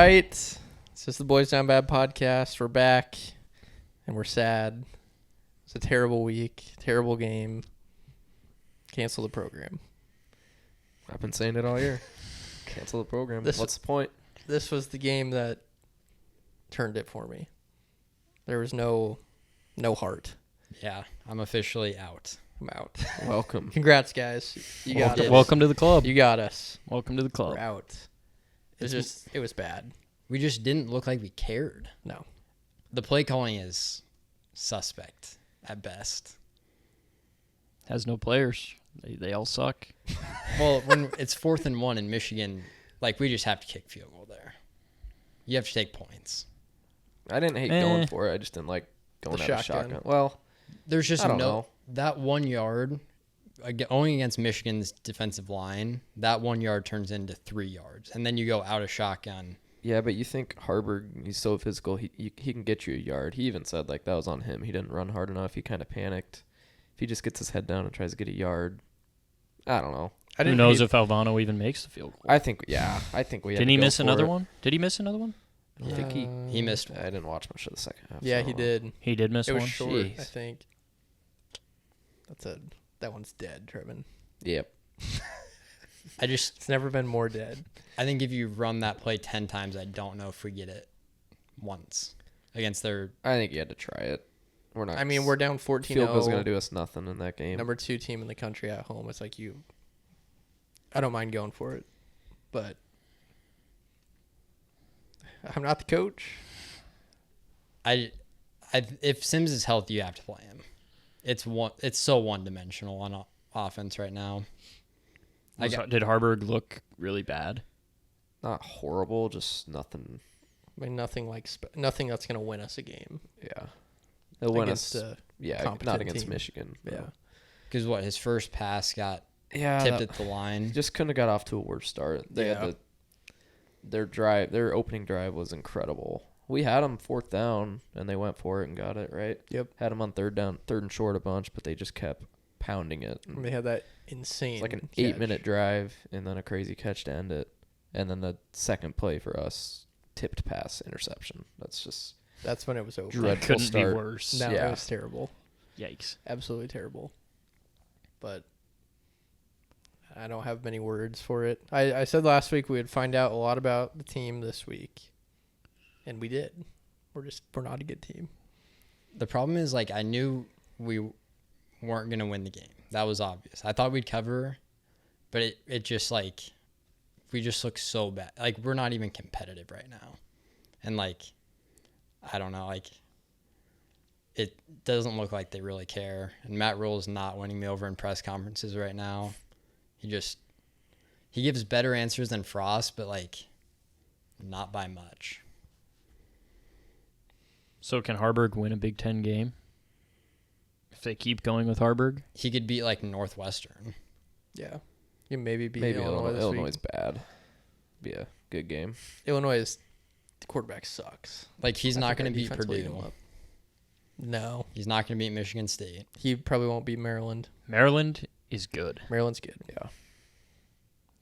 right. This is the Boys Down Bad podcast. We're back, and we're sad. It's a terrible week, terrible game. Cancel the program. I've been saying it all year. Cancel the program. What's the point? This was the game that turned it for me. There was no heart. Yeah, I'm officially out. I'm out. Welcome. Congrats, guys. You got us. Welcome to the club. You got us. Welcome to the club. We're out. It was bad. We just didn't look like we cared. No. The play calling is suspect at best. Has no players. They all suck. Well, when it's 4th and 1 in Michigan, like we just have to kick field goal there. You have to take points. I didn't hate going for it. I just didn't like going The at a shotgun. shotgun. Well, There's just I don't know. That 1 yard, only against Michigan's defensive line, that 1 yard turns into 3 yards. And then you go out of shotgun. yeah, but you think Harburg, he's so physical, he can get you a yard. He even said like that was on him. He didn't run hard enough. He kind of panicked. If he just gets his head down and tries to get a yard, I don't know. Who knows if Alvano even makes the field goal? I think we had Did he to go miss for another it. one? Did he miss another one? I don't think He missed one. I didn't watch much of the second half. Yeah, so I he don't know. did. He did miss It was one. short, Jeez. I think. That one's dead, Trevin. Yep. It's never been more dead. I think if you run that play 10 times, I don't know if we get it once against their. I think you had to try it. We're not. I mean, we're down 14-0. Field goal's gonna do us nothing in that game. Number 2 team in the country at home. It's like I don't mind going for it, but I'm not the coach. If Sims is healthy, you have to play him. It's so one-dimensional on offense right now. Did Harburg look really bad? Not horrible, just nothing. I mean, nothing that's going to win us a game. Yeah. They'll win Against us. a Yeah, competent not against team. Michigan. Yeah. Because his first pass got Yeah. tipped at the line. Just couldn't have got off to a worse start. They had their opening drive was incredible. We had them 4th down, and they went for it and got it, right? Yep. Had them on 3rd and short a bunch, but they just kept pounding it. And they had that insane. It's like an catch. 8-minute drive and then a crazy catch to end it. And then the second play for us, tipped pass interception. That's when it was over. Dreadful Couldn't start. be worse. No, Yeah. it was terrible. Yikes. Absolutely terrible. But I don't have many words for it. I said last week we would find out a lot about the team this week. And we did. We're not a good team. The problem is, like, I knew we weren't going to win the game. That was obvious. I thought we'd cover, but it just, like, we just look so bad. Like, we're not even competitive right now. And, like, I don't know, like, it doesn't look like they really care. And Matt Rule is not winning me over in press conferences right now. He gives better answers than Frost, but, like, not by much. So can Harburg win a Big Ten game? If they keep going with Harburg? He could beat, like, Northwestern. Yeah. You maybe beat Maybe Illinois this Illinois week. is bad. Be a good game. Illinois' quarterback sucks. Like, he's I not think going our to beat defense will eat him Purdue. up. No. He's not going to beat Michigan State. He probably won't beat Maryland. Maryland is good. Maryland's good. Yeah.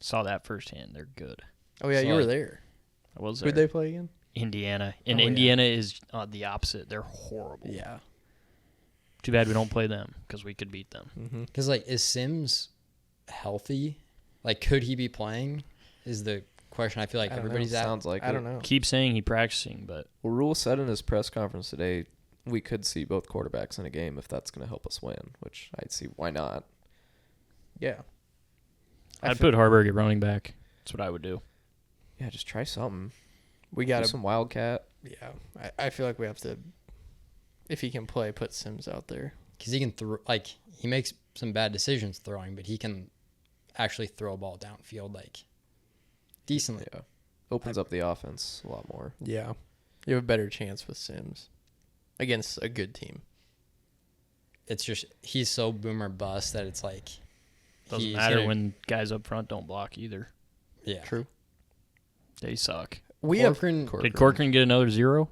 Saw that firsthand. They're good. Oh, yeah, So, you were like, there. I was there. Who'd they play again? Indiana. And Oh, yeah. Indiana is the opposite. They're horrible. Yeah. Too bad we don't play them because we could beat them. Mm-hmm. Because, like, is Sims healthy? Like, could he be playing? Is the question I feel like I don't know. everybody's at. Sounds like I it. don't know. Keep saying he's practicing, but Well, Rule said in his press conference today we could see both quarterbacks in a game if that's going to help us win, which I'd see why not. Yeah. I'd put Harburg at running back. That's what I would do. Yeah, just try something. We Do got to. some Wildcat. Yeah. I feel like we have to, if he can play, put Sims out there. Because he can throw, like, he makes some bad decisions throwing, but he can actually throw a ball downfield, like, decently. Yeah. Opens up the offense a lot more. Yeah. You have a better chance with Sims against a good team. It's just, he's so boomer bust that it's like. Doesn't he's matter gonna- when guys up front don't block either. Yeah. True. They suck. Corcoran, Did Corcoran get another 0?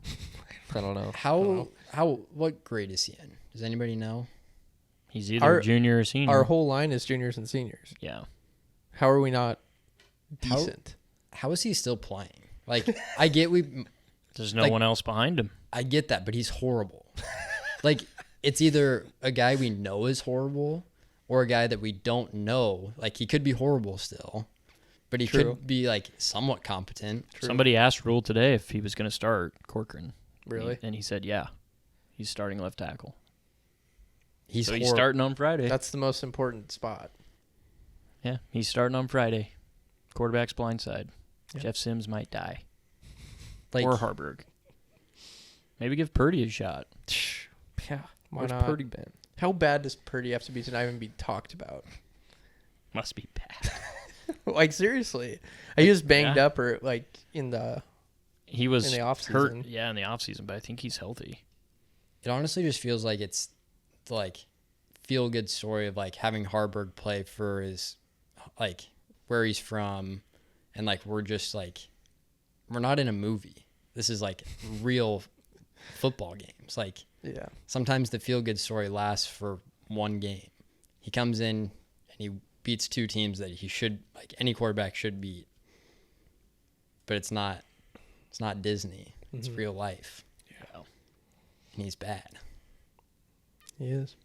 I don't know. What grade is he in? Does anybody know? He's either junior or senior. Our whole line is juniors and seniors. Yeah. How are we not decent? How is he still playing? Like, I get There's no like- one else behind him. I get that, but he's horrible. Like, it's either a guy we know is horrible or a guy that we don't know. Like, he could be horrible still, but he True. could be, like, somewhat competent. Somebody asked Rule today if he was going to start Corcoran. Really? And he said, yeah. He's starting left tackle. He's So he's horrible. starting on Friday. That's the most important spot. Yeah, he's starting on Friday. Quarterback's blindside. Yeah. Jeff Sims might die. Like, Or Harburg. Maybe give Purdy a shot. Yeah. Why Where's not? Purdy been? How bad does Purdy have to be to not even be talked about? Must be bad. Like, seriously. He was banged Yeah. up or, like, in the... He was In the hurt. offseason. Yeah, in the offseason, but I think he's healthy. it honestly just feels like it's the, like, feel-good story of, like, having Harburg play for his, like, where he's from. And, like, we're just, like, we're not in a movie. This is, like, real football games. Like, Yeah. sometimes the feel-good story lasts for one game. He comes in and he beats two teams that he should, like, any quarterback should beat. But it's not Disney. It's Mhm. real life. Yeah. And he's bad. He is.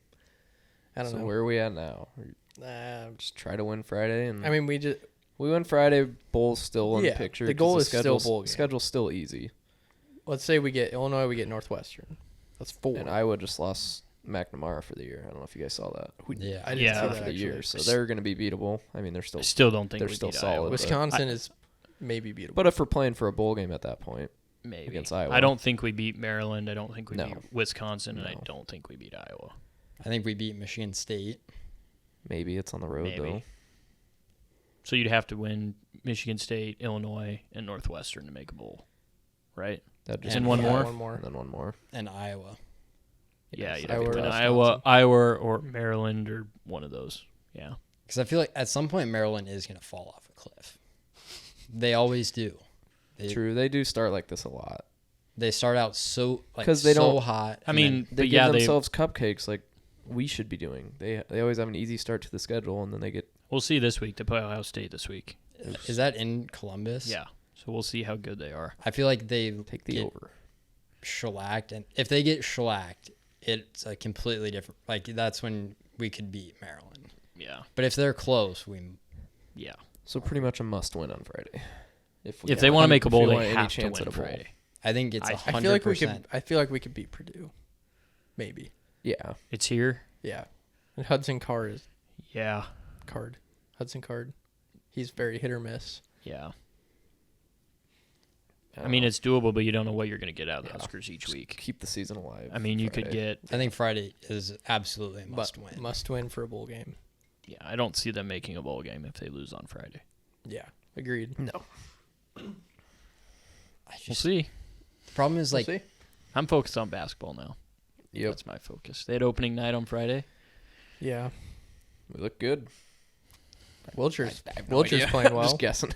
I don't So know. where are we at now? Just try to win Friday, and I mean, we just... we win Friday. Bowl's still in Yeah, the picture. the 'cause goal is still schedule's- bowl game. Schedule's still easy, Let's say we get Illinois, we get Northwestern. That's 4. and Iowa just lost McNamara for the year. I don't know if you guys saw that. Yeah. I didn't Yeah. see Out that, for the year, actually. so they're going to be beatable. I mean, they're still. I still don't think they're we still beat solid, Iowa. but- Wisconsin is maybe beatable. But if we're playing for a bowl game at that point, Maybe. against Iowa. I don't think we beat Maryland. I don't think we No. beat Wisconsin, and I No. don't think we beat Iowa. I think we beat Michigan State. maybe it's on the road Maybe. though. So you'd have to win Michigan State, Illinois, and Northwestern to make a bowl, right? That just- And one Yeah, more? One more. And then one more. And Iowa. Yeah, Yes, you'd I have to would win trust Iowa, or Maryland, or one of those. Yeah. Because I feel like at some point Maryland is going to fall off a cliff. They always do. True, they do start like this a lot They start out so, like, 'Cause they so don't- hot. I and mean, They but give yeah, themselves cupcakes like we should be doing. They always have an easy start to the schedule, and then they get we'll see this week. They play Ohio State this week. then, is that in Columbus? Yeah. So we'll see how good they are. I feel like they take the get over. shellacked. And if they get shellacked, it's a completely different, like, that's when we could beat Maryland. Yeah. But if they're close, Yeah. So pretty much a must win on Friday. If they want to make a bowl, want they any have to chance win at a bowl. Friday. I think it's I 100%. I feel like we could. I feel like we could beat Purdue. Maybe. Yeah, It's here. Yeah. And Hudson Card. Yeah. Hudson Card. He's very hit or miss. Yeah. I mean, it's doable, but you don't know what you're going to get out of the Yeah. Huskers each week. keep the season alive. I mean, you could Friday. get. I think Friday is absolutely a But must win. Must win for a bowl game. Yeah, I don't see them making a bowl game if they lose on Friday. Yeah. Agreed. No. We'll see. The problem is, like, We'll see. I'm focused on basketball now. Yep, That's my focus. They had opening night on Friday. Yeah. we look good. Wilcher's I have no Wilcher's idea. playing I'm well. just guessing.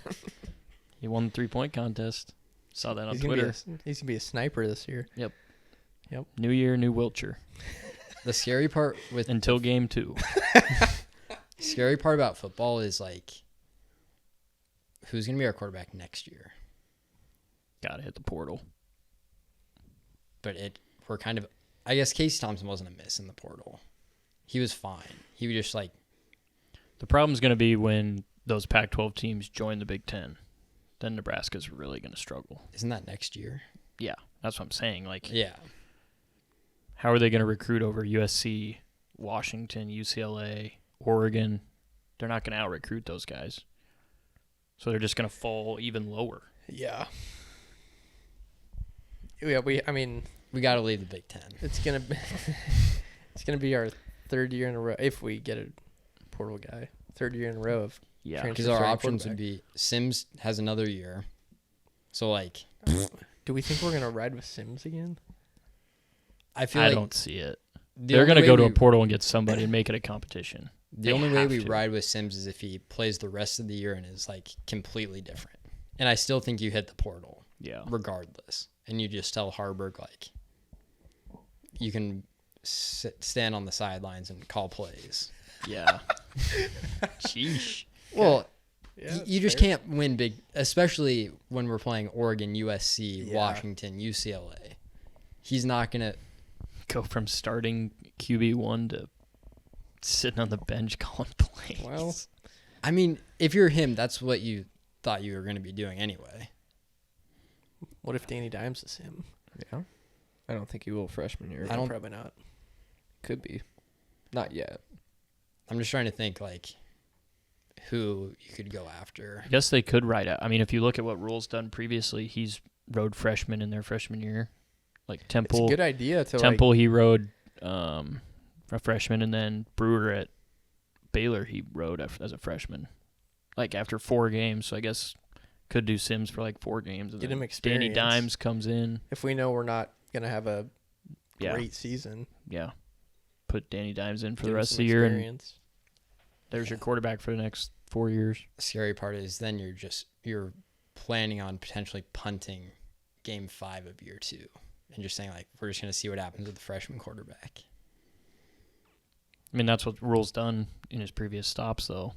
He won the 3-point contest. Saw that on He's gonna be Twitter. he's gonna be a sniper this year. New year, new Wilcher. the scary part with Until game 2. scary part about football is, like, who's going to be our quarterback next year? Got to hit the portal. But we're kind of, I guess Casey Thompson wasn't a miss in the portal. He was fine. He was just, like, The problem's going to be when those Pac-12 teams join the Big Ten. Then Nebraska's really going to struggle. isn't that next year? Yeah, that's what I'm saying. Like, Yeah. how are they going to recruit over USC, Washington, UCLA, Oregon? They're not going to out-recruit those guys. So they're just going to fall even lower. Yeah. Yeah. I mean, We got to leave the Big Ten. it's gonna be it's gonna be our third year in a row if we get a portal guy. Third year in a row of Yeah. Trans- Because our starting options would quarterback. be Sims has another year. So, like, Do we think we're gonna ride with Sims again? I feel I like don't see it. the They're only going to way go to a we- portal and get somebody and make it a competition. The They only way have we to. ride with Sims is if he plays the rest of the year and is, like, completely different. And I still think you hit the portal Yeah. regardless. And you just tell Harburg, like, you can stand on the sidelines and call plays. Yeah. Sheesh. Well, Yeah, you just fair. can't win big, especially when we're playing Oregon, USC, Yeah. Washington, UCLA. He's not gonna. Go from starting QB1 to sitting on the bench calling plays. Well, I mean, if you're him, that's what you thought you were going to be doing anyway. what if Danny Dimes is him? Yeah. I don't think he will freshman year. I don't- Probably not. Could be. Not yet. I'm just trying to think like who you could go after. I guess they could ride out. I mean, if you look at what Rule's done previously, he's rode freshmen in their freshman year. Like It's Temple, a good idea to Temple, he rode a freshman, and then Brewer at Baylor, he rode as a freshman. Like after 4 games, so I guess could do Sims for like 4 games. And Get then him Danny experience. Dimes comes in. if we know we're not gonna have a Yeah, great season, yeah. Put Danny Dimes in for give the him rest of some the year, and experience. there's your quarterback for the next 4 years. The scary part is then you're planning on potentially punting game 5 of year 2 and just saying like we're just going to see what happens with the freshman quarterback. I mean, that's what Rule's done in his previous stops, though.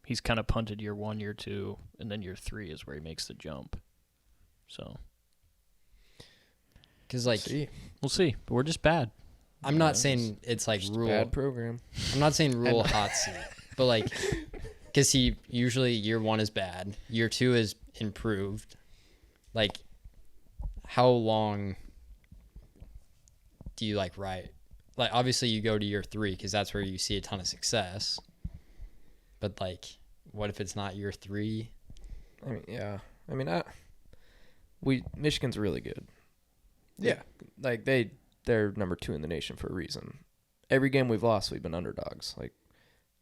He's kind of punted year 1, year 2, and then year 3 is where he makes the jump. So Cuz like See, we'll see. But we're just bad. I'm not saying it's like Just a Rule. bad program. I'm not saying Rule hot seat, but like cuz he usually year 1 is bad, year 2 is improved. Like how long do you like ride? Like obviously you go to year 3 cuz that's where you see a ton of success. But like what if it's not year 3? I mean, yeah. I mean, Michigan's really good. yeah, Like they're number 2 in the nation for a reason. Every game we've lost, we've been underdogs. Like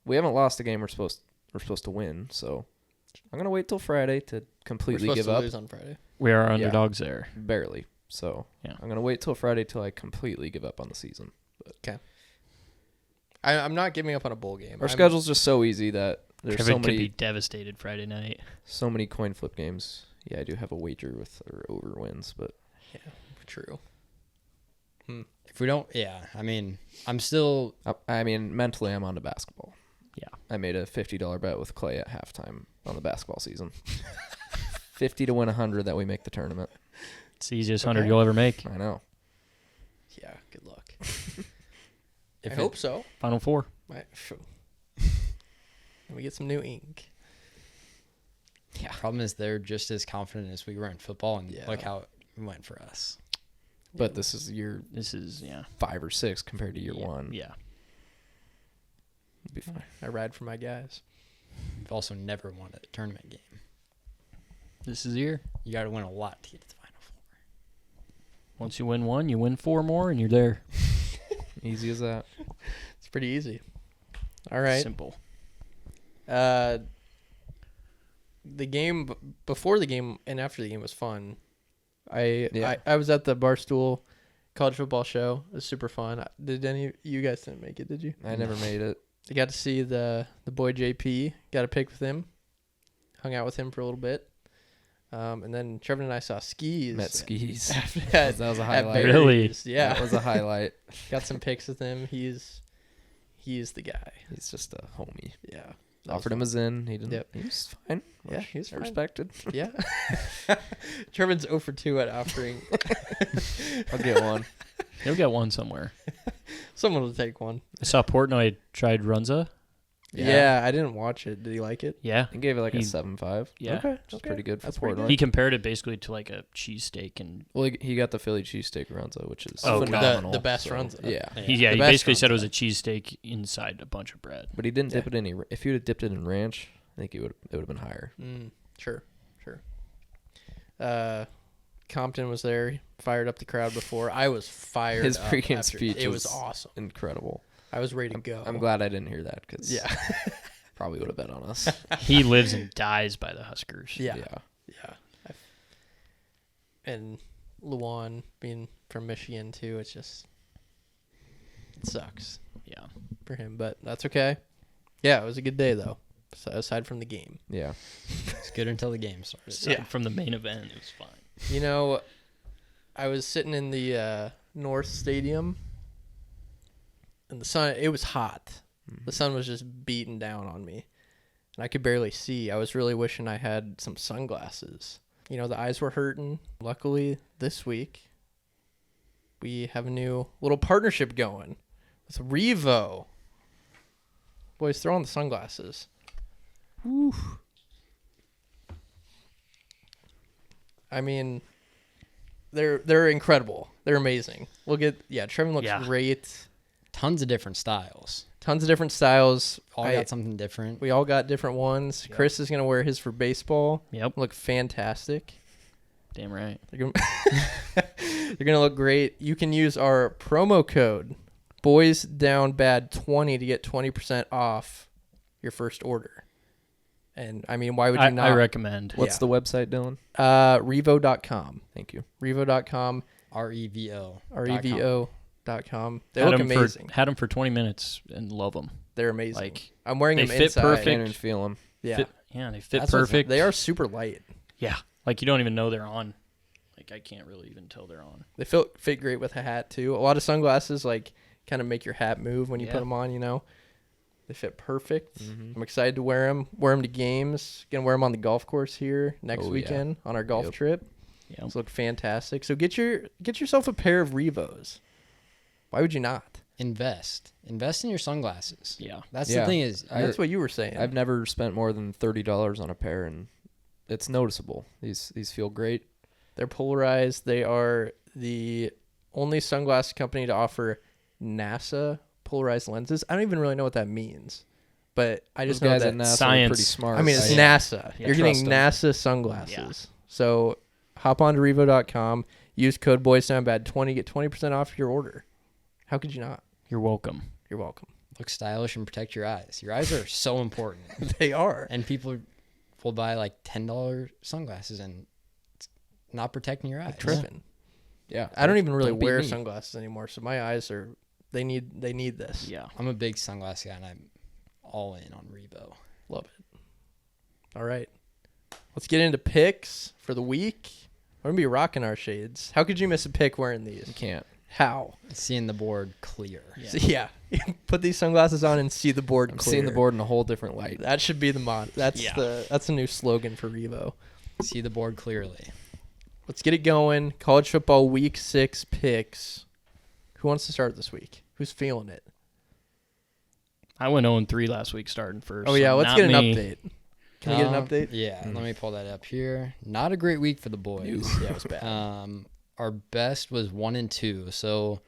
we haven't lost a game we're supposed to win. So I'm gonna wait till Friday to we're completely supposed give to up. lose on Friday. We are Yeah. underdogs there. Barely. So Yeah. I'm gonna wait till Friday till I completely give up on the season. I'm not giving up on a bowl game. Our schedule's just so easy that there's Kevin so could be many devastated Friday night. coin flip games. Yeah, I do have a wager with or over wins, but True. If we don't, yeah, I mean, I'm still I mean mentally I'm on to basketball. Yeah. I made a $50 bet with Clay at halftime on the basketball season. 50 to win 100 that we make the tournament. It's the easiest 100 Okay. you'll ever make. I know. Yeah. Good luck. if I it- hope so. Final 4. And we get some new ink. Yeah. Problem is they're just as confident as we were in football, and Yeah. look how it went for us. But this is year This is, yeah. 5 or 6 compared to year 1. Yeah. It'd be fine. I ride for my guys. We've also never won a tournament game. This is the year. You got to win a lot to get to the Final Four. Once you win 1, you win 4 more, and you're there. Easy as that. It's pretty easy. All right. Simple. The game before the game and after the game was fun. I was at the Barstool college football show. It was super fun. Did any of you guys didn't make it? Did you? I never made it. I got to see the boy JP. Got a pic with him. Hung out with him for a little bit. And then Trevor and I saw skis. Met skis. After That was a at highlight. Really? Barry's. Yeah. That was a highlight. Got some pics with him. He's the guy. He's just a homie. Yeah. Offered him a Zin. He didn't. Yep. He was fine. Yeah, he's fine. respected. Yeah. Trevor's 0 for 2 at offering. I'll get one. He'll get one somewhere. Someone will take one. I saw Portnoy tried Runza. Yeah. I didn't watch it. Did he like it? Yeah. He gave it like a He- 7.5. Yeah. Okay. Which is pretty good for That's pretty Portnoy. good. He compared it basically to like a cheesesteak, and Well, he got the Philly cheesesteak Runza, which is Oh, phenomenal. the best Runza. Yeah. he The best basically said it was Runza. a cheesesteak inside a bunch of bread. But he didn't Yeah. dip it in any. If he would have dipped it in ranch, I think it would have been higher. Sure. Compton was there. He fired up the crowd before. I was fired His up freaking after- speech It was was awesome. Incredible. I was ready to go. I'm glad I didn't hear that because Yeah. probably would have bet on us. He lives and dies by the Huskers. Yeah. Yeah. And Luan being from Michigan too, it sucks Yeah. for him, but that's okay. Yeah, it was a good day though. So aside from the game. Yeah. It's good until the game starts. Aside from the main event, it was fine. You know, I was sitting in the North Stadium, and the sun, it was hot. The sun was just beating down on me. and I could barely see. I was really wishing I had some sunglasses. You know, the eyes were hurting. Luckily, this week, we have a new little partnership going with Revo. Boys, throw on the sunglasses. Woo. I mean, they're incredible. They're amazing. Trevin looks great. Tons of different styles. Tons of different styles. All got something different. We all got different ones. Yep. Chris is going to wear his for baseball. Yep. Look fantastic. Damn right. They're gonna look great. You can use our promo code BoysDownBad20 to get 20% off your first order. And I mean, why would you not? I recommend. What's the website, Dylan? Revo.com. Thank you. Revo.com. REVO. REVO.com. They look amazing. Had them for 20 minutes and love them. They're amazing. Like, I'm wearing them fit inside. perfect. Can't even feel them. Yeah. They fit perfect. They are super light. Yeah. Like, you don't even know they're on. Like, I can't really even tell they're on. They fit great with a hat, too. A lot of sunglasses, like, kind of make your hat move when you put them on, you know. They fit perfect. Mm-hmm. I'm excited to wear them. Wear them to games. Gonna wear them on the golf course here next weekend on our golf trip. Yeah, those look fantastic. So get yourself a pair of Revos. Why would you not? Invest in your sunglasses. Yeah, that's the thing that's what you were saying. I've never spent more than $30 on a pair, and it's noticeable. These feel great. They're polarized. They are the only sunglass company to offer NASA polarized lenses. I don't even really know what that means, but I just know that NASA science are pretty smart. I mean, it's NASA. You're getting NASA sunglasses. Yeah. So hop on to Revo.com, use code BoysDownBad20, get 20% off your order. How could you not? You're welcome. You're welcome. Look stylish and protect your eyes. Your eyes are so important. They are. And people will buy like $10 sunglasses and it's not protecting your eyes. Like tripping. Yeah. I don't even really wear sunglasses anymore, so my eyes are they need this. Yeah. I'm a big sunglass guy and I'm all in on Revo. Love it. All right. Let's get into picks for the week. We're gonna be rocking our shades. How could you miss a pick wearing these? You can't. How? Seeing the board clear. Yeah. Put these sunglasses on and see the board clear. Seeing the board in a whole different light. That should be the mod. That's a new slogan for Revo. See the board clearly. Let's get it going. College football week 6 picks. Who wants to start this week? Who's feeling it? I went 0-3 last week starting first. Oh, yeah. So let's get an update. Can we get an update? Yeah. Let me pull that up here. Not a great week for the boys. Yeah, it was bad. Our best was 1-2. So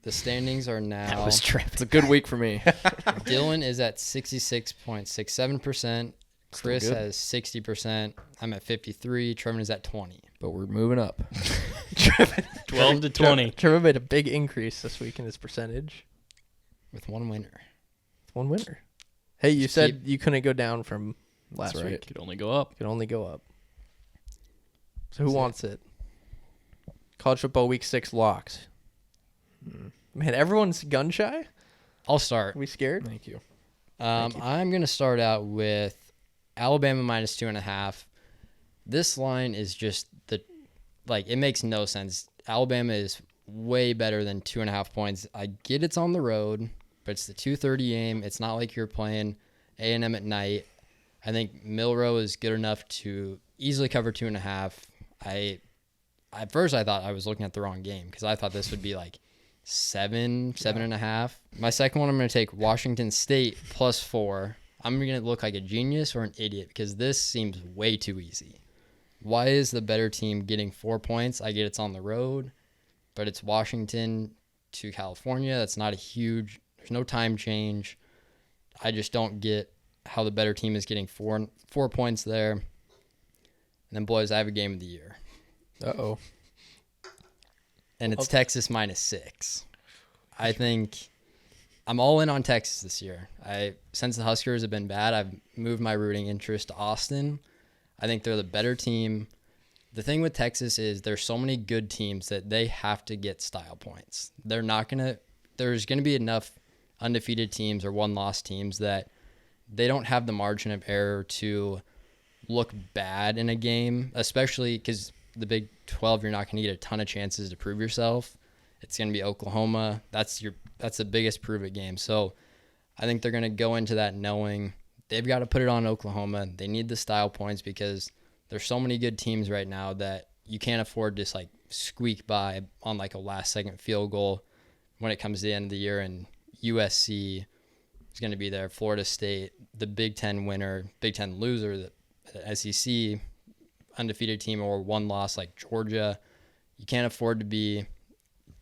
the standings are now. That was tripped. It's a good week for me. Dylan is at 66.67%. Chris has 60%. I'm at 53. Trevin is at 20. But we're moving up. 12 to 20. Trevor made a big increase this week in his percentage. With one winner. Hey, you said you couldn't go down from last week. Could only go up. Could only go up. So who wants it? College football week 6 locks. Man, everyone's gun shy. I'll start. Are we scared? Thank you. I'm going to start out with Alabama minus 2.5. This line is just it makes no sense. Alabama is way better than 2.5 points. I get it's on the road, but it's the 2:30 game. It's not like you're playing A&M at night. I think Milroe is good enough to easily cover 2.5. At first I thought I was looking at the wrong game because I thought this would be like 7.5. My second one, I'm going to take Washington State plus 4. I'm going to look like a genius or an idiot because this seems way too easy. Why is the better team getting 4 points? I get it's on the road, but it's Washington to California. That's not there's no time change. I just don't get how the better team is getting 4 points there. And then, boys, I have a game of the year. Uh-oh. And it's Texas minus 6. I think I'm all in on Texas this year. Since the Huskers have been bad, I've moved my rooting interest to Austin. I think they're the better team. The thing with Texas is there's so many good teams that they have to get style points. There's going to be enough undefeated teams or one-loss teams that they don't have the margin of error to look bad in a game, especially because the Big 12, you're not going to get a ton of chances to prove yourself. It's going to be Oklahoma. That's the biggest prove-it game. So I think they're going to go into that knowing they've got to put it on Oklahoma. They need the style points because there's so many good teams right now that you can't afford to just like squeak by on like a last-second field goal when it comes to the end of the year. And USC is going to be there. Florida State, the Big Ten winner, Big Ten loser, the SEC undefeated team, or one loss like Georgia. You can't afford to be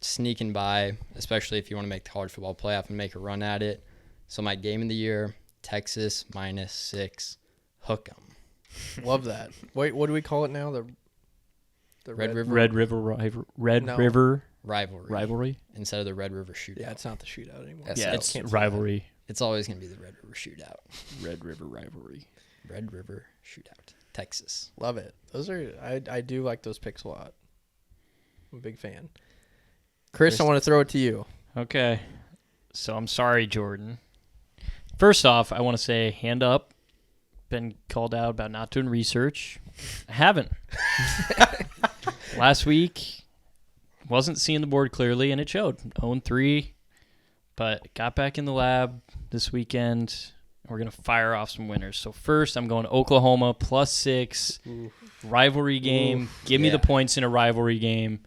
sneaking by, especially if you want to make the college football playoff and make a run at it. So my game of the year, Texas -6, hook 'em. Love that. Wait, what do we call it now? The Red River Red River rivalry. instead of the Red River Shootout. Yeah, it's not the shootout anymore. Yes, Yeah, it's- it's rivalry. It's always going to be the Red River Shootout. Red River rivalry. Red River Shootout, Texas. Love it. Those are I do like those picks a lot. I'm a big fan. Chris, I want to throw it to you. Okay. So I'm sorry, Jordan. First off, I want to say hand up. Been called out about not doing research. I haven't. Last week, wasn't seeing the board clearly, and it showed 0-3. But got back in the lab this weekend. We're going to fire off some winners. So first, I'm going Oklahoma +6. Rivalry game. Give me the points in a rivalry game.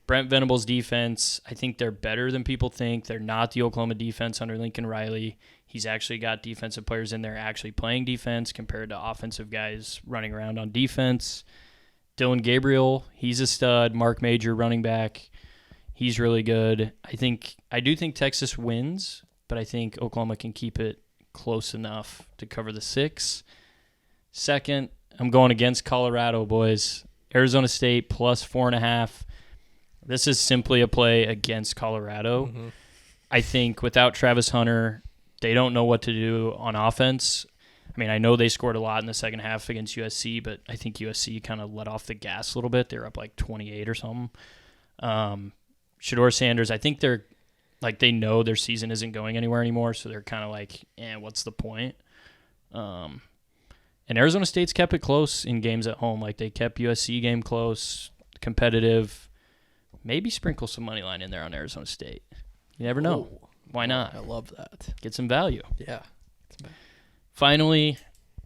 Brent Venables' defense, I think they're better than people think. They're not the Oklahoma defense under Lincoln Riley. He's actually got defensive players in there actually playing defense compared to offensive guys running around on defense. Dylan Gabriel, he's a stud. Mark Major, running back, he's really good. I do think Texas wins, but I think Oklahoma can keep it close enough to cover the 6. Second, I'm going against Colorado, boys. Arizona State +4.5. This is simply a play against Colorado. Mm-hmm. I think without Travis Hunter, they don't know what to do on offense. I mean, I know they scored a lot in the second half against USC, but I think USC kind of let off the gas a little bit. They're up like 28 or something. Shedeur Sanders, I think they're like they know their season isn't going anywhere anymore, so they're kind of like, what's the point? And Arizona State's kept it close in games at home. Like they kept USC game close, competitive. Maybe sprinkle some money line in there on Arizona State. You never know. Ooh. Why not? I love that. Get some value. Yeah. Finally,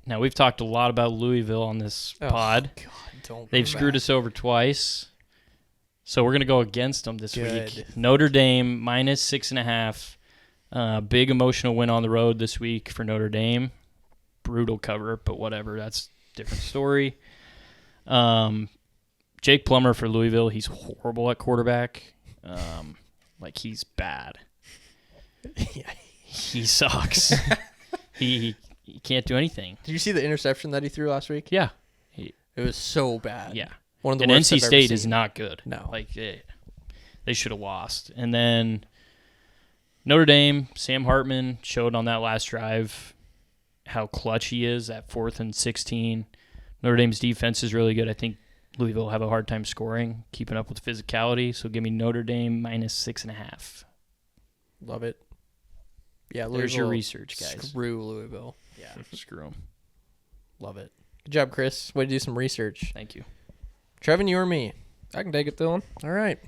now we've talked a lot about Louisville on this pod. God, don't. They've screwed us over twice. So we're going to go against them this Good. week. Notre Dame -6.5. Big emotional win on the road this week for Notre Dame. Brutal cover, but whatever. That's a different story. Jake Plummer for Louisville. He's horrible at quarterback. Like he's bad. Yeah. He sucks. he can't do anything. Did you see the interception that he threw last week? Yeah. It was so bad. Yeah. One of the And worst NC I've ever State is seen. not good. No. Like they should have lost. And then Notre Dame, Sam Hartman showed on that last drive how clutch he is at 4th and 16. Notre Dame's defense is really good. I think Louisville will have a hard time scoring, keeping up with physicality. So give me Notre Dame -6.5. Love it. Yeah, Louisville. There's your research, guys. Screw Louisville. Yeah, screw them. Love it. Good job, Chris. Way to do some research. Thank you. Trevin, you or me? I can take it, Dylan. All right.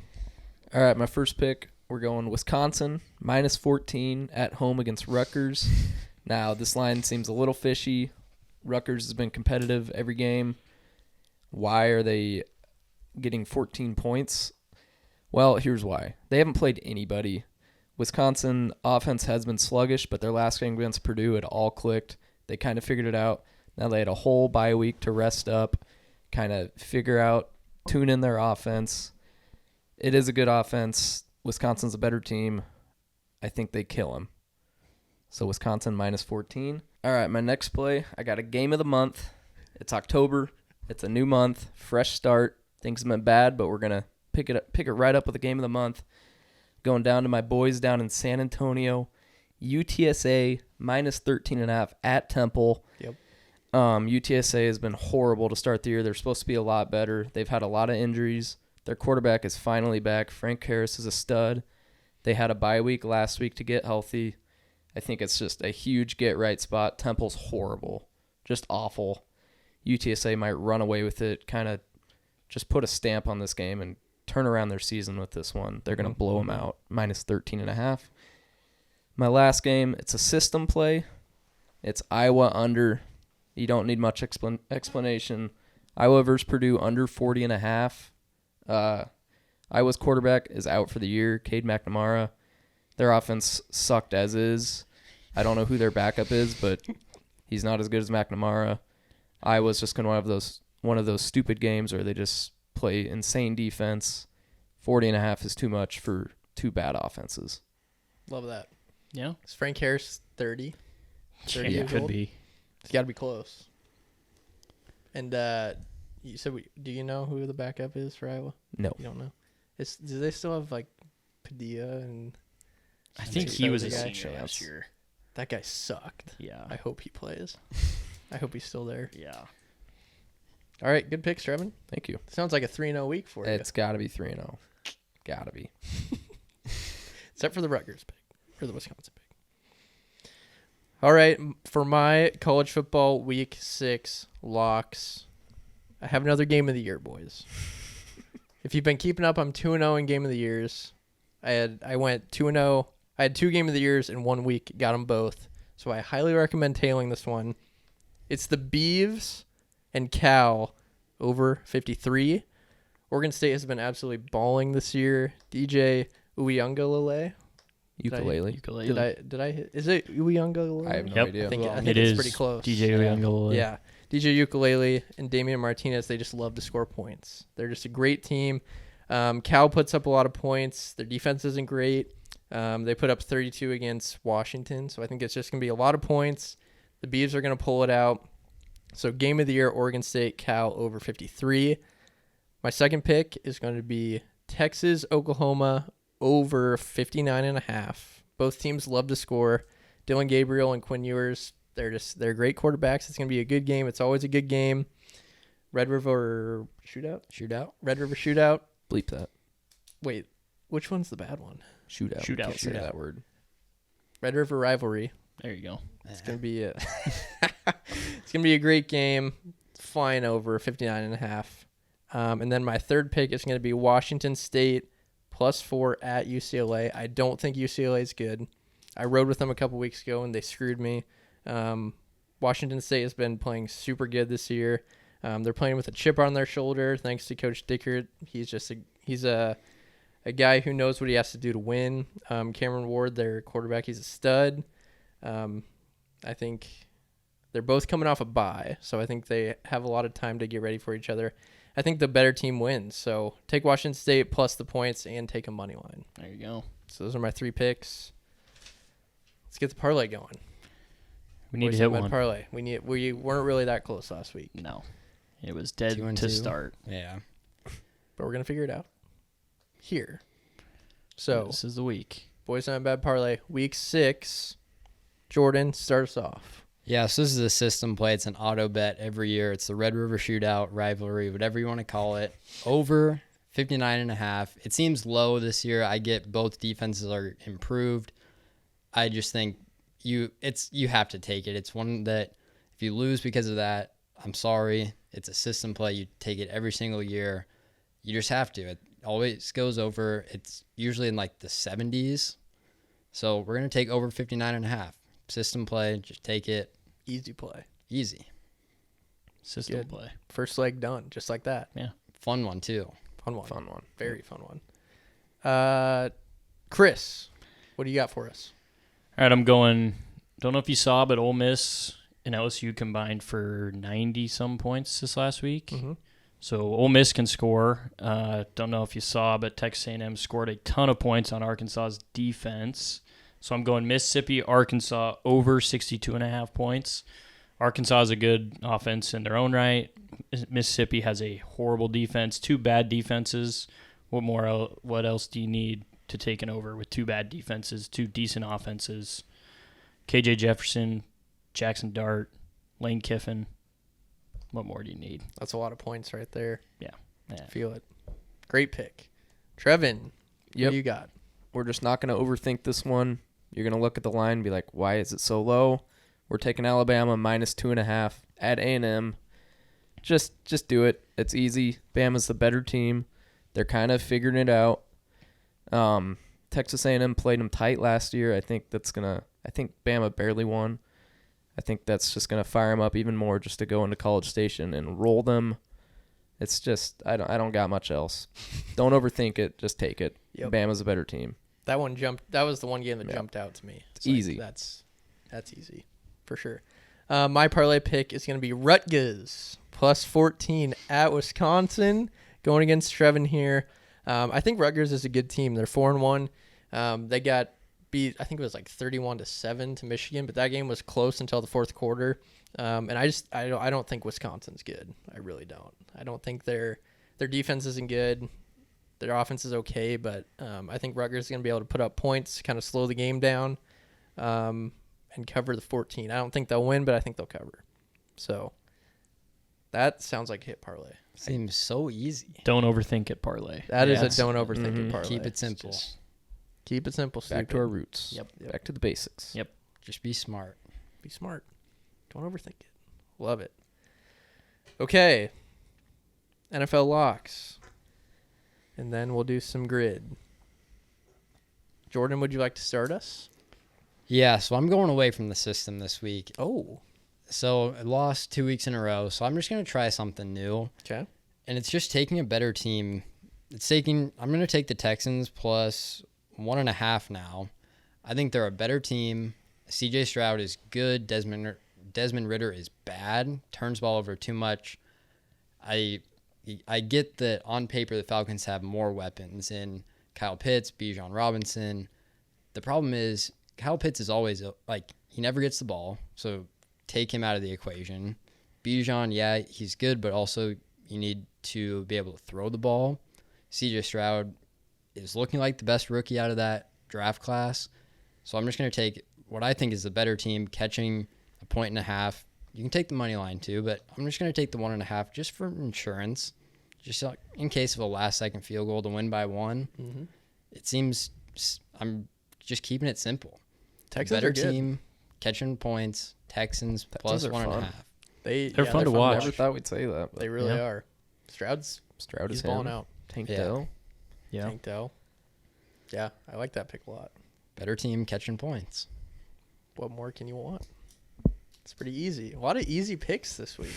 All right, my first pick, we're going Wisconsin, -14 at home against Rutgers. Now, this line seems a little fishy. Rutgers has been competitive every game. Why are they getting 14 points? Well, here's why. They haven't played anybody. Wisconsin offense has been sluggish, but their last game against Purdue, it all clicked. They kind of figured it out. Now they had a whole bye week to rest up, kind of figure out, tune in their offense. It is a good offense. Wisconsin's a better team. I think they kill them. So Wisconsin -14. All right, my next play, I got a game of the month. It's October. It's a new month, fresh start. Things have been bad, but we're going to pick it right up with a game of the month. Going down to my boys down in San Antonio. UTSA -13.5 at Temple. Yep. UTSA has been horrible to start the year. They're supposed to be a lot better. They've had a lot of injuries. Their quarterback is finally back. Frank Harris is a stud. They had a bye week last week to get healthy. I think it's just a huge get-right spot. Temple's horrible. Just awful. UTSA might run away with it, kind of just put a stamp on this game and turn around their season with this one. They're going to blow them out, -13.5. My last game, it's a system play. It's Iowa under. You don't need much explanation. Iowa versus Purdue under 40.5. Iowa's quarterback is out for the year, Cade McNamara. Their offense sucked as is. I don't know who their backup is, but he's not as good as McNamara. Iowa's just going to have one of those stupid games where they just play insane defense. 40.5 is too much for two bad offenses. Love that. Yeah. Is Frank Harris 30? 30 Yeah, years could old? be. It's got to be close. And you said, do you know who the backup is for Iowa? No. You don't know? Do they still have like Padilla and I think That he was a guy? senior last year. that guy sucked? Yeah. I hope he plays. I hope he's still there. Yeah. All right, good picks, Trevin. Thank you. Sounds like a 3-0 week for you. It's got to be 3-0. Got to be. Except for the Rutgers pick or the Wisconsin pick. All right, for my college football week 6 locks, I have another game of the year, boys. If you've been keeping up, I'm 2-0 in game of the years. I went 2-0. I had 2 game of the years in 1 week, got them both. So I highly recommend tailing this one. It's the Beavs and Cal over 53. Oregon State has been absolutely balling this year. DJ Uyunglele. Ukulele. Did I hit? Is it Uyunglele? I have no Yep. idea. I think It it's is pretty close. DJ Uyunglele. Yeah. DJ Ukulele and Damian Martinez, they just love to score points. They're just a great team. Cal puts up a lot of points. Their defense isn't great. They put up 32 against Washington, so I think it's just going to be a lot of points. The Beavs are going to pull it out. So game of the year, Oregon State, Cal over 53. My second pick is going to be Texas, Oklahoma over 59.5. Both teams love to score. Dylan Gabriel and Quinn Ewers, they're great quarterbacks. It's going to be a good game. It's always a good game. Red River Shootout? Red River Shootout. Bleep that. Wait, which one's the bad one? Shootout. Shootout. Can't say Shootout. that word. Red River Rivalry. There you go. It's going to be it's going to be a great game. Flying over 59.5. And then my third pick is going to be Washington State +4 at UCLA. I don't think UCLA is good. I rode with them a couple weeks ago and they screwed me. Washington State has been playing super good this year. They're playing with a chip on their shoulder thanks to Coach Dickert. He's a guy who knows what he has to do to win. Cameron Ward, their quarterback, he's a stud. I think they're both coming off a bye, so I think they have a lot of time to get ready for each other. I think the better team wins. So take Washington State plus the points and take a money line. There you go. So those are my 3 picks. Let's get the parlay going. We need Boys, to hit I'm at one. parlay. We weren't really that close last week, No. It was dead 2-2. to start. Yeah. but we're gonna figure it out here. So This is the week. boys, not bad parlay. Week 6. Jordan, start us off. Yeah, so this is a system play. It's an auto bet every year. It's the Red River Shootout, rivalry, whatever you want to call it. Over 59.5. It seems low this year. I get both defenses are improved. I just think you have to take it. It's one that if you lose because of that, I'm sorry. It's a system play. You take it every single year. You just have to. It always goes over. It's usually in like the 70s. So we're going to take over 59.5. System play. Just take it. Easy play. Easy. System Good. play. First leg done, just like that. Fun one, too. Fun one. Fun one. Very fun one. Chris, what do you got for us? All right, I'm going. Don't know if you saw, but Ole Miss and LSU combined for 90-some points this last week. Mm-hmm. So Ole Miss can score. Don't know if you saw, but Texas A&M scored a ton of points on Arkansas's defense. So I'm going Mississippi, Arkansas over 62.5 points. Arkansas is a good offense in their own right. Mississippi has a horrible defense, 2 bad defenses. What else do you need to take an over with 2 bad defenses, 2 decent offenses? KJ Jefferson, Jackson Dart, Lane Kiffin. What more do you need? That's a lot of points right there. Yeah. Feel it. Great pick. Trevin, what Yep. do you got? We're just not going to overthink this one. You're going to look at the line and be like, why is it so low? We're taking Alabama -2.5 at A&M. Just do it. It's easy. Bama's the better team. They're kind of figuring it out. Texas A&M played them tight last year. I think Bama barely won. I think that's just going to fire them up even more just to go into College Station and roll them. It's just I don't got much else. Don't overthink it. Just take it. Yep. Bama's a better team. That one jumped. That was the one game that Yeah. jumped out to me. It's easy. That's easy for sure. My parlay pick is going to be Rutgers plus 14 at Wisconsin, going against Trevin here. I think Rutgers is a good team. They're 4-1. They got beat. I think it was like 31-7 to Michigan, but that game was close until the fourth quarter. And I don't think Wisconsin's good. I really don't. I don't think their defense isn't good. Their offense is okay, but I think Rutgers is going to be able to put up points, kind of slow the game down, and cover the 14. I don't think they'll win, but I think they'll cover. So that sounds like a hit parlay. Seems so easy. Don't overthink it, parlay. That is Yes. a don't overthink it parlay. Keep it simple. Keep it simple. Back to our roots. Yep. Back to the basics. Yep. Just be smart. Be smart. Don't overthink it. Love it. Okay. NFL locks. And then we'll do some grid. Jordan, would you like to start us? Yeah, so I'm going away from the system this week. Oh. So I lost 2 weeks in a row, so I'm just going to try something new. Okay. And it's just taking a better team. I'm going to take the Texans plus 1.5 now. I think they're a better team. CJ Stroud is good. Desmond Ridder is bad. Turns the ball over too much. I get that on paper the Falcons have more weapons in Kyle Pitts, Bijan Robinson. The problem is Kyle Pitts is always he never gets the ball, so take him out of the equation. Bijan, yeah, he's good, but also you need to be able to throw the ball. CJ Stroud is looking like the best rookie out of that draft class. So I'm just going to take what I think is the better team, catching 1.5. You can take the money line too, but I'm just going to take the 1.5 just for insurance, just in case of a last-second field goal to win by 1. Mm-hmm. It seems I'm just keeping it simple. Texans better are good. team, catching points. Texans plus are 1.5. fun. They're fun to watch. Never thought we'd say that. They really are. Stroud He's is balling him. out. Tank Yeah. Dell. Yeah. Tank Dell. Yeah, I like that pick a lot. Better team catching points. What more can you want? It's pretty easy. A lot of easy picks this week.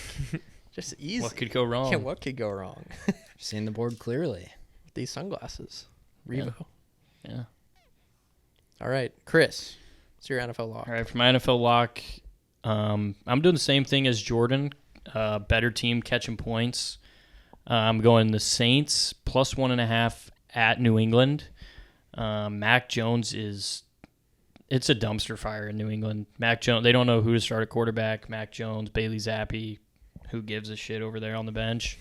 Just easy. What could go wrong? Yeah, what could go wrong? Seeing the board clearly. These sunglasses. Revo. Yeah. All right, Chris. What's your NFL lock? All right, for my NFL lock, I'm doing the same thing as Jordan. Better team catching points. I'm going the Saints plus 1.5 at New England. Mac Jones it's a dumpster fire in New England. Mac Jones, they don't know who to start at quarterback. Mac Jones, Bailey Zappi, who gives a shit over there on the bench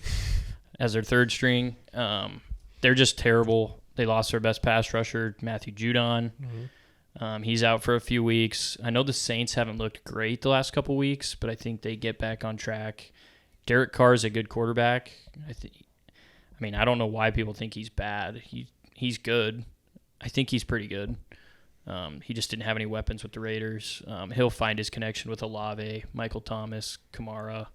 as their third string. They're just terrible. They lost their best pass rusher, Matthew Judon. Mm-hmm. He's out for a few weeks. I know the Saints haven't looked great the last couple weeks, but I think they get back on track. Derek Carr is a good quarterback. I don't know why people think he's bad. He's good. I think he's pretty good. He just didn't have any weapons with the Raiders. He'll find his connection with Olave, Michael Thomas, Kamara.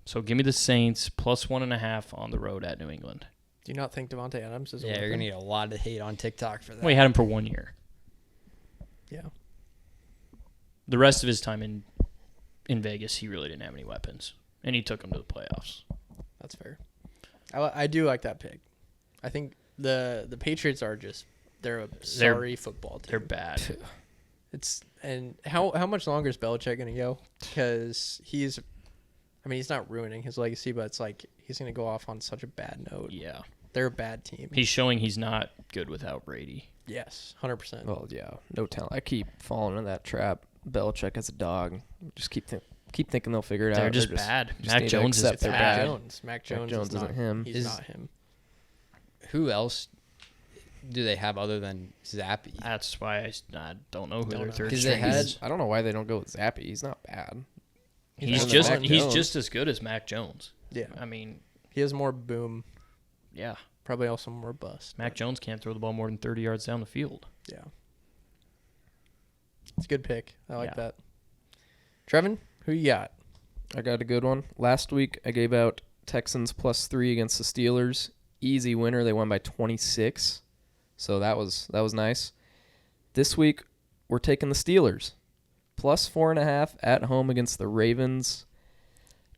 So give me the Saints plus 1.5 on the road at New England. Do you not think Devontae Adams is a Yeah, you're weapon? going to get a lot of hate on TikTok for that. Well, he had him for 1 year. Yeah. The rest of his time in Vegas, he really didn't have any weapons, and he took him to the playoffs. That's fair. I do like that pick. I think the Patriots are they're a sorry football team. They're bad. And how much longer is Belichick going to go? Because he's not ruining his legacy, but it's like he's going to go off on such a bad note. Yeah. They're a bad team. He's showing he's not good without Brady. Yes, 100%. Well, yeah, no talent. I keep falling into that trap. Belichick as a dog. Just keep thinking they'll figure it They're out. just bad. just Mac need to Jones is accept they're Mac bad. Jones. Mac Jones Jones is isn't him. He's not him. Who else do they have other than Zappi? That's why I don't know who their third 'Cause they string had- is. I don't know why they don't go with Zappy. He's not bad. He's better than Mac he's Jones. just as good as Mac Jones. Yeah. I mean, He has more boom. yeah. Probably also more bust. Mac Jones can't throw the ball more than 30 yards down the field. Yeah. It's a good pick. I like Yeah. that. Trevin, who you got? I got a good one. Last week, I gave out Texans plus 3 against the Steelers. Easy winner. They won by 26. So that was nice. This week, we're taking the Steelers plus 4.5 at home against the Ravens.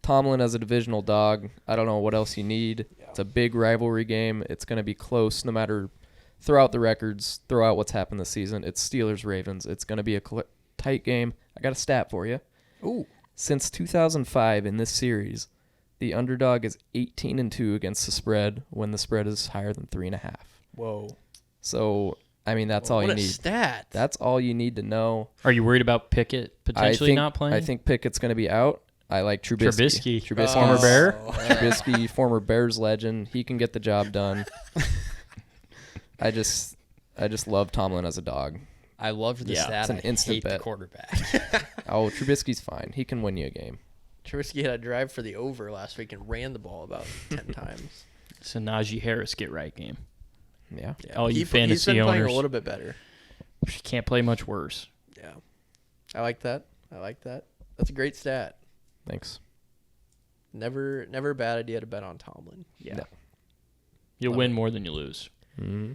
Tomlin as a divisional dog. I don't know what else you need. Yeah. It's a big rivalry game. It's going to be close no matter. Throw out the records. Throw out what's happened this season. It's Steelers-Ravens. It's going to be a tight game. I got a stat for you. Ooh. Since 2005 in this series, the underdog is 18-2 against the spread when the spread is higher than 3.5. Whoa. So, I mean, that's all what you a need. stat. That's all you need to know. Are you worried about Pickett potentially not playing? I think Pickett's going to be out. I like Trubisky. Trubisky. Former Bear? Trubisky, former Bears legend. He can get the job done. I just love Tomlin as a dog. I loved the Yeah, stat. it's an I instant hate the bet. quarterback. Oh, Trubisky's fine. He can win you a game. Trubisky had a drive for the over last week and ran the ball about 10 times. It's a Najee Harris get right game. Yeah. All you He's fantasy been playing owners. a little bit better. Can't play much worse. Yeah. I like that. That's a great stat. Thanks. Never a bad idea to bet on Tomlin. Yeah. No. You'll Love win it. more than you lose. Mm-hmm.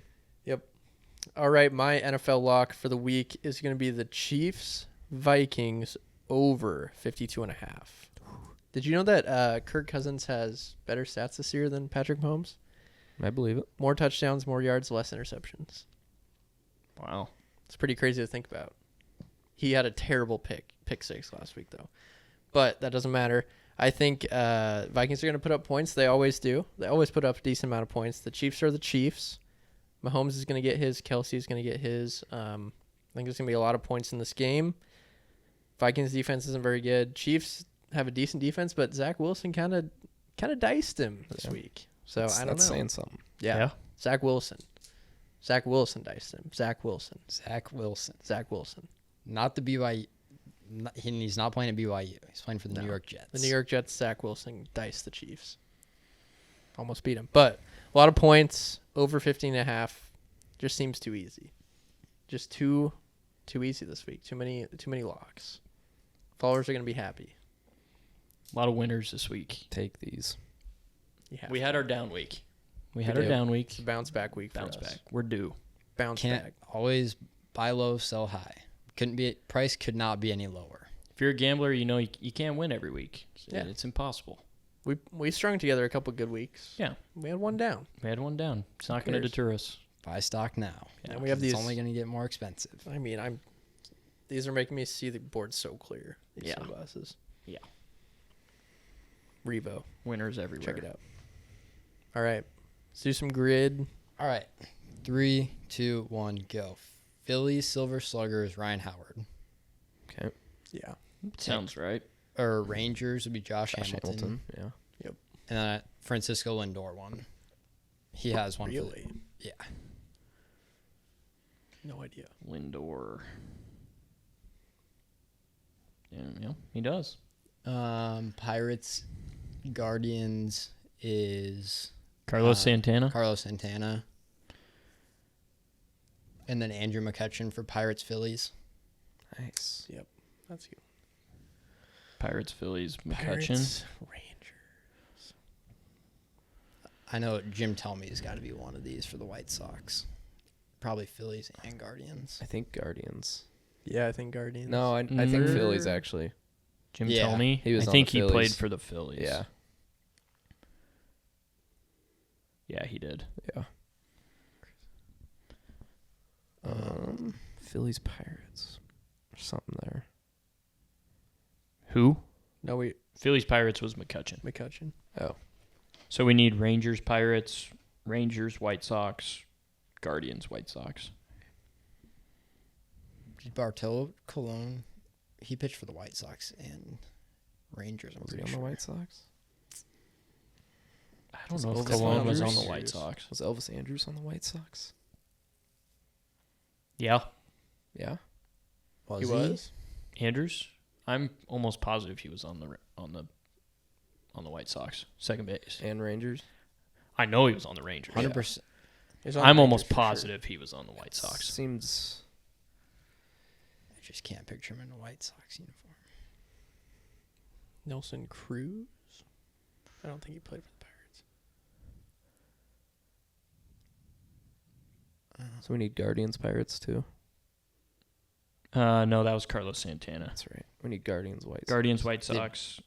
All right, my NFL lock for the week is going to be the Chiefs Vikings over 52.5. Did you know that Kirk Cousins has better stats this year than Patrick Mahomes? I believe it. More touchdowns, more yards, less interceptions. Wow. It's pretty crazy to think about. He had a terrible pick six last week, though. But that doesn't matter. I think Vikings are going to put up points. They always do. They always put up a decent amount of points. The Chiefs are the Chiefs. Mahomes is going to get his. Kelsey is going to get his. I think there's going to be a lot of points in this game. Vikings defense isn't very good. Chiefs have a decent defense, but Zach Wilson kind of diced him this week. So I don't know. That's saying something. Yeah. Zach Wilson diced him. Zach Wilson. Not the BYU. He's not playing at BYU. He's playing for the New York Jets. The New York Jets, Zach Wilson diced the Chiefs. Almost beat him. But a lot of points, over 15.5, just seems too easy. Just too easy this week. Too many locks. Followers are going to be happy. A lot of winners this week. Take these. We had our down week. It's a bounce back week for Bounce us. back. We're due. Bounce Can't back. always buy low, sell high. Price could not be any lower. If you're a gambler, you know you can't win every week. Yeah. It's impossible. We strung together a couple good weeks. Yeah. We had one down. We had one down. It's not going to cares? deter us. Buy stock now. Yeah, and we have these. It's only going to get more expensive. I mean, these are making me see the board so clear. These Yeah. sunglasses. Yeah. Revo. Winners everywhere. Check it out. All right. Let's do some grid. All right. 3, 2, 1, go. Phillies Silver Sluggers, Ryan Howard. Okay. Yeah. Sounds right. Or Rangers would be Josh Josh Hamilton. Hamilton. Yeah. And then Francisco Lindor one. He has one. Really? Yeah. No idea. Lindor. Yeah, he does. Pirates Guardians is Carlos Santana. Carlos Santana. And then Andrew McCutcheon for Pirates Phillies. Nice. Yep. That's good. Pirates, Phillies, McCutcheon. Pirates, Rangers. I know Jim Telmey's got to be one of these for the White Sox. Probably Phillies and Guardians. I think Guardians. Yeah, I think Guardians. No, I think Phillies actually. Jim Yeah. Thome. He was I on think the he played Phillies. for the Phillies. Yeah. Yeah, he did. Yeah. Phillies Pirates. There's something there. Who? No, Phillies Pirates was McCutcheon. McCutcheon. Oh. So we need Rangers Pirates, Rangers White Sox, Guardians White Sox. Bartolo Colon, he pitched for the White Sox and Rangers. I'm Was he pretty on the sure. White Sox? I don't Was know if Elvis Cologne was on Andrews? the White Sox. Was Elvis Andrews on the White Sox? Yeah. Yeah. Was He he? was? Andrews? I'm almost positive he was on the White Sox, second base. And Rangers? I know he was on the Rangers. 100%. He's on I'm the almost Rangers for sure. positive he was on the White Sox. Seems. I just can't picture him in a White Sox uniform. Nelson Cruz? I don't think he played for the Pirates. So we need Guardians Pirates too. No, that was Carlos Santana. That's right. We need Guardians, White Sox. Guardians, White Sox.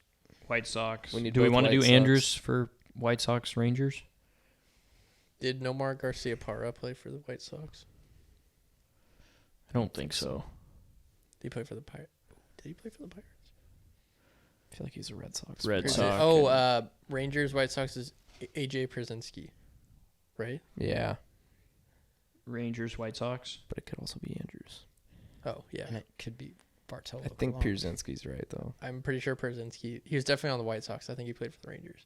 White Sox. We need do we both want to White do Sox. Andrews for White Sox Rangers? Did Nomar Garcia-Parra play for the White Sox? I don't think so. Did he play for the Pirates? Did he play for the Pirates? I feel like he's a Red Sox. Red Or is it- Sox. Oh, Rangers, White Sox is AJ Przinsky, right? Yeah, Rangers, White Sox. but it could also be Andrews. Oh, yeah. And it could be Bartolo. I think Colon. Pierzynski's right, though. I'm pretty sure Przinsky. He was definitely on the White Sox. I think he played for the Rangers.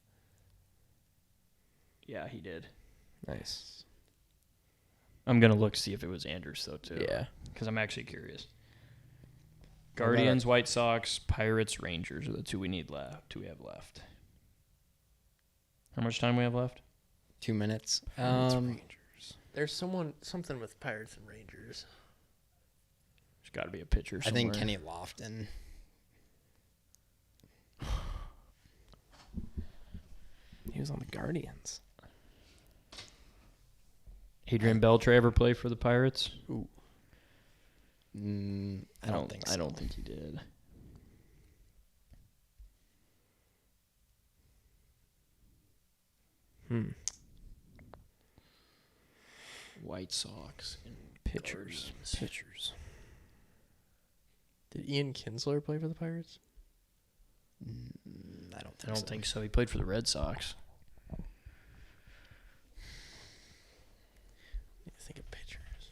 Yeah, he did. Nice. I'm gonna look to see if it was Andrews though too. Yeah. Because I'm actually curious. Guardians, White Sox, Pirates, Rangers are the two we need left. Two we have left. How much time we have left? 2 minutes. Rangers. There's something with Pirates and Rangers. There's got to be a pitcher I somewhere. think Kenny Lofton. He was on the Guardians. Adrian Beltre ever play for the Pirates? I don't think so. I don't think he did. White Sox and Pitchers. Guardians. Pitchers. Did Ian Kinsler play for the Pirates? I don't I think don't so. think so. He played for the Red Sox. I think of pitchers.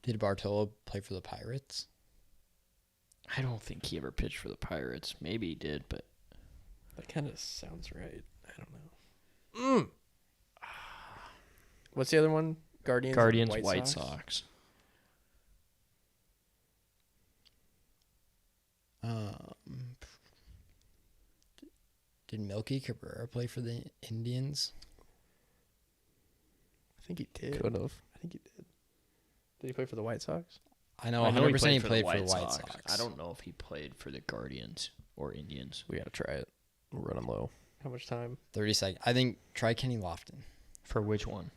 Did Bartolo play for the Pirates? I don't think he ever pitched for the Pirates. Maybe he did, but That kind of sounds right. I don't know. What's the other one? Guardians, White Sox. Did Milky Cabrera play for the Indians? I think he did. Could have. I think he did. Did he play for the White Sox? I know I 100% he for played for the White Sox. I don't know if he played for the Guardians or Indians. We got to try it. We're running low. How much time? 30 seconds. I think try Kenny Lofton. For which one?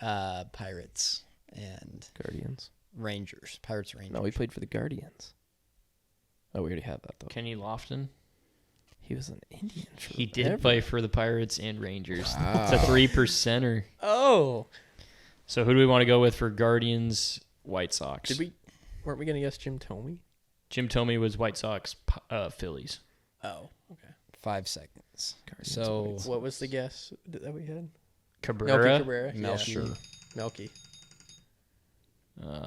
Pirates and Guardians. Rangers. Pirates, Rangers. No, he played for the Guardians. Oh, we already had that, though. Kenny Lofton? He was an Indian. For He did ever. play for the Pirates and Rangers. Wow. It's a 3%er. Oh, So who do we want to go with for Guardians, White Sox? weren't we gonna guess Jim Thome? Jim Thome was White Sox, Phillies. Oh, okay. 5 seconds. Guardians, So White Sox. What was the guess that we had? Cabrera? Melky Cabrera. Melky. Yeah. Melky.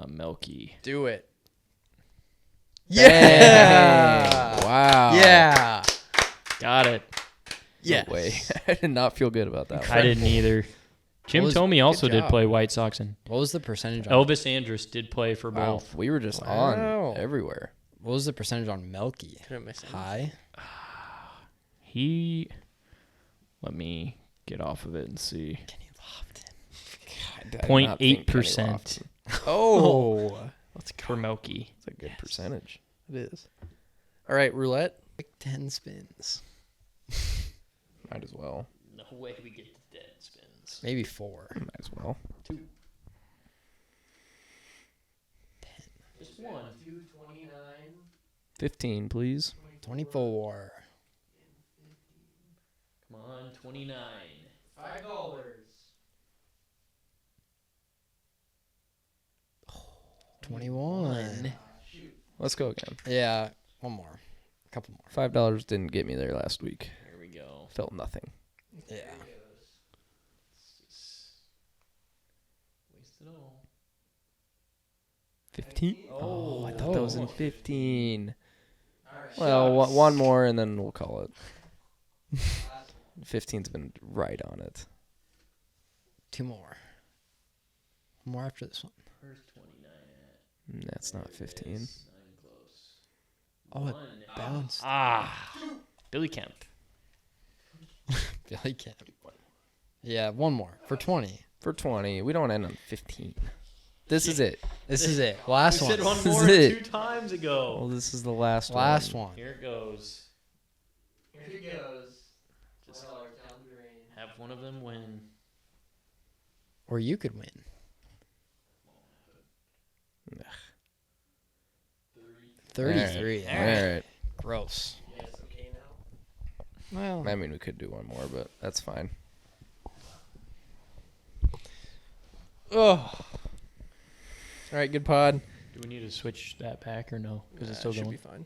Melky. Do it. Yeah. Wow. Yeah. Got it. No way. I did not feel good about that one. I didn't either. Jim was- Thome also good did job. play White Sox, and what was the percentage on Elvis Andrus did play for Wow. both. We were just Wow. on everywhere. what was the percentage on Melky? Couldn't miss it. High? Let me get off of it and see. Kenny Lofton. I did not think Kenny 0.8% Lofton. Oh, let's go. for Melky. That's a good percentage. It is. All right, roulette. Like 10 spins. Might as well. No way we get the dead spins. Maybe 4. Might as well. Just one. 229. 15, please. 24. Come on, 29. $5. $21. Let's go again. Yeah, one more. A couple more. $5 didn't get me there last week. Here we go. Felt nothing. Yeah. Waste it all. 15? Oh, I thought that was in 15. Alright. Well, one more and then we'll call it. 15's been right on it. 2 more. One more after this one. Where's 29 at? That's not 15. Not even close. Oh, it One. bounced. Billy Kemp. Billy Kemp. Yeah, one more. For 20. For 20. We don't end on 15. This is it. This is it. Last We one. said one This more is it. 2 times Well, ago. this is the last one. Last one. Here it goes. Here it goes. Just $4 down the drain. have one of them win. Or you could win. 33. All right. Gross. Well, I mean, we could do one more, but that's fine. Oh. All right, good pod. Do we need to switch that back or no? Because it's still should going. be fine.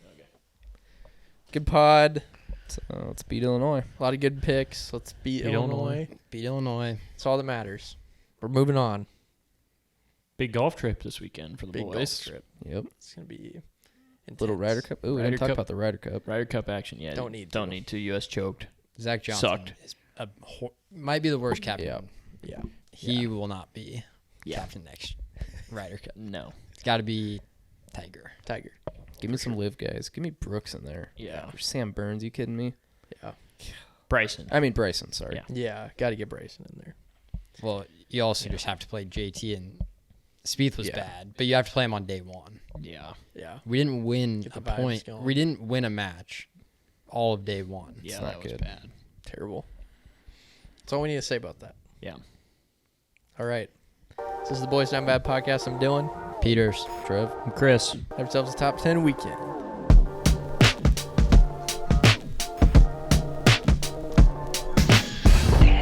Good pod. So let's beat Illinois. A lot of good picks. Let's beat Illinois. beat Illinois. That's all that matters. We're moving on. Big golf trip this weekend for the Big boys. golf trip. Yep. It's gonna be intense. Little Ryder Cup. Ooh, we Ryder didn't talk Cup. about the Ryder Cup. Ryder Cup action. Yeah. Don't need Don't to. need to. U.S. choked. Zach Johnson Sucked. is might be the worst captain. Yeah. Yeah. He will not be Yeah. captain next Ryder Cup. No. It's got to be Tiger. Tiger. Give me some live guys. Give me Brooks in there. Yeah. Or Sam Burns. You kidding me? Yeah. Bryson. I mean Bryson. Sorry. Yeah. Yeah. Got to get Bryson in there. Well, you also just have to play JT, and Spieth was Yeah. bad, but you have to play him on day one. Yeah. Yeah. We didn't win Get the a vibes point. going. We didn't win a match all of day one. Yeah, not that was good. bad. Terrible. That's all we need to say about that. Yeah. All right. This is the Boys Down Bad podcast. I'm Dylan. Peters. Trev. Chris. Have yourselves a top 10 weekend.